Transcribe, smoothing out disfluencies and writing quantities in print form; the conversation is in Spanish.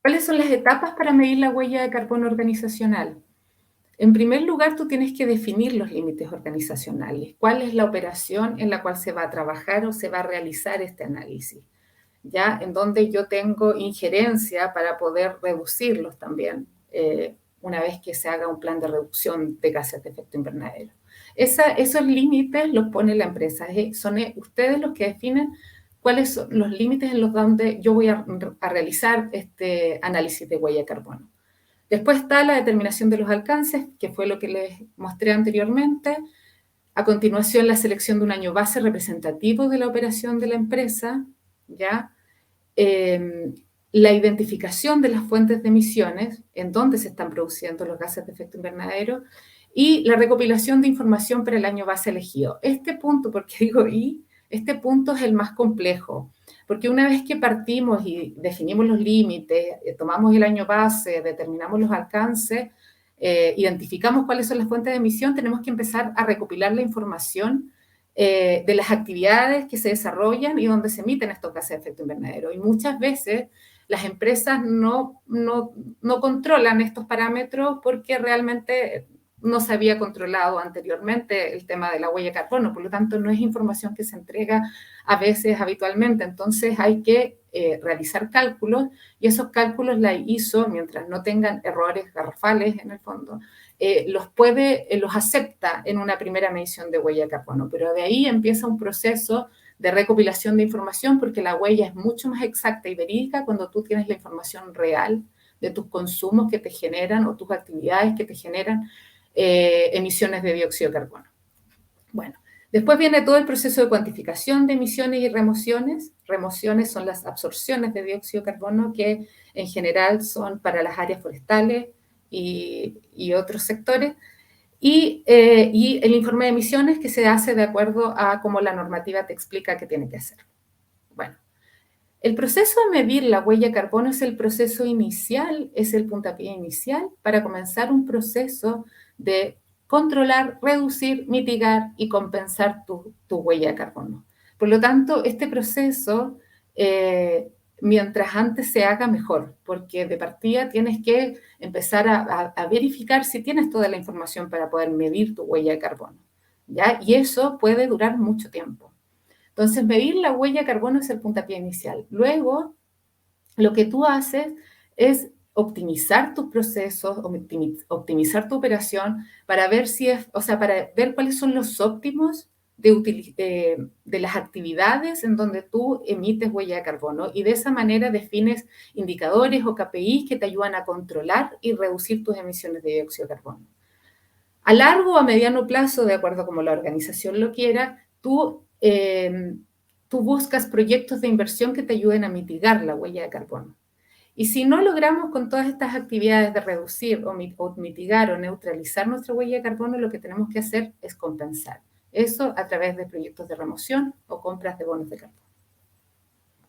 ¿Cuáles son las etapas para medir la huella de carbono organizacional? En primer lugar, tú tienes que definir los límites organizacionales. ¿Cuál es la operación en la cual se va a trabajar o se va a realizar este análisis? ¿Ya? En donde yo tengo injerencia para poder reducirlos también, una vez que se haga un plan de reducción de gases de efecto invernadero. Esos límites los pone la empresa. Son ustedes los que definen cuáles son los límites en los donde yo voy a realizar este análisis de huella de carbono. Después está la determinación de los alcances, que fue lo que les mostré anteriormente. A continuación, la selección de un año base representativo de la operación de la empresa, ¿ya? Eh, la identificación de las fuentes de emisiones, en dónde se están produciendo los gases de efecto invernadero, y la recopilación de información para el año base elegido. Este punto, ¿por qué digo y? Este punto es el más complejo, porque una vez que partimos y definimos los límites, tomamos el año base, determinamos los alcances, identificamos cuáles son las fuentes de emisión, tenemos que empezar a recopilar la información de las actividades que se desarrollan y donde se emiten estos gases de efecto invernadero. Y muchas veces las empresas no controlan estos parámetros porque realmente no se había controlado anteriormente el tema de la huella de carbono, por lo tanto no es información que se entrega a veces habitualmente, entonces hay que realizar cálculos y esos cálculos la ISO, mientras no tengan errores garrafales en el fondo, los acepta en una primera medición de huella de carbono, pero de ahí empieza un proceso de recopilación de información porque la huella es mucho más exacta y verídica cuando tú tienes la información real de tus consumos que te generan o tus actividades que te generan emisiones de dióxido de carbono. Bueno, después viene todo el proceso de cuantificación de emisiones y remociones. Remociones son las absorciones de dióxido de carbono que en general son para las áreas forestales y otros sectores. Y el informe de emisiones que se hace de acuerdo a cómo la normativa te explica qué tiene que hacer. Bueno, el proceso de medir la huella de carbono es el proceso inicial, es el puntapié inicial para comenzar un proceso de controlar, reducir, mitigar y compensar tu huella de carbono. Por lo tanto, este proceso, mientras antes se haga mejor, porque de partida tienes que empezar a verificar si tienes toda la información para poder medir tu huella de carbono, ¿ya? Y eso puede durar mucho tiempo. Entonces, medir la huella de carbono es el puntapié inicial. Luego, lo que tú haces es optimizar tus procesos, optimizar tu operación para ver si es, o sea, para ver cuáles son los óptimos de las actividades en donde tú emites huella de carbono y de esa manera defines indicadores o KPIs que te ayudan a controlar y reducir tus emisiones de dióxido de carbono. A largo o a mediano plazo, de acuerdo a como la organización lo quiera, tú buscas proyectos de inversión que te ayuden a mitigar la huella de carbono. Y si no logramos con todas estas actividades de reducir o mitigar o neutralizar nuestra huella de carbono, lo que tenemos que hacer es compensar. Eso a través de proyectos de remoción o compras de bonos de carbono.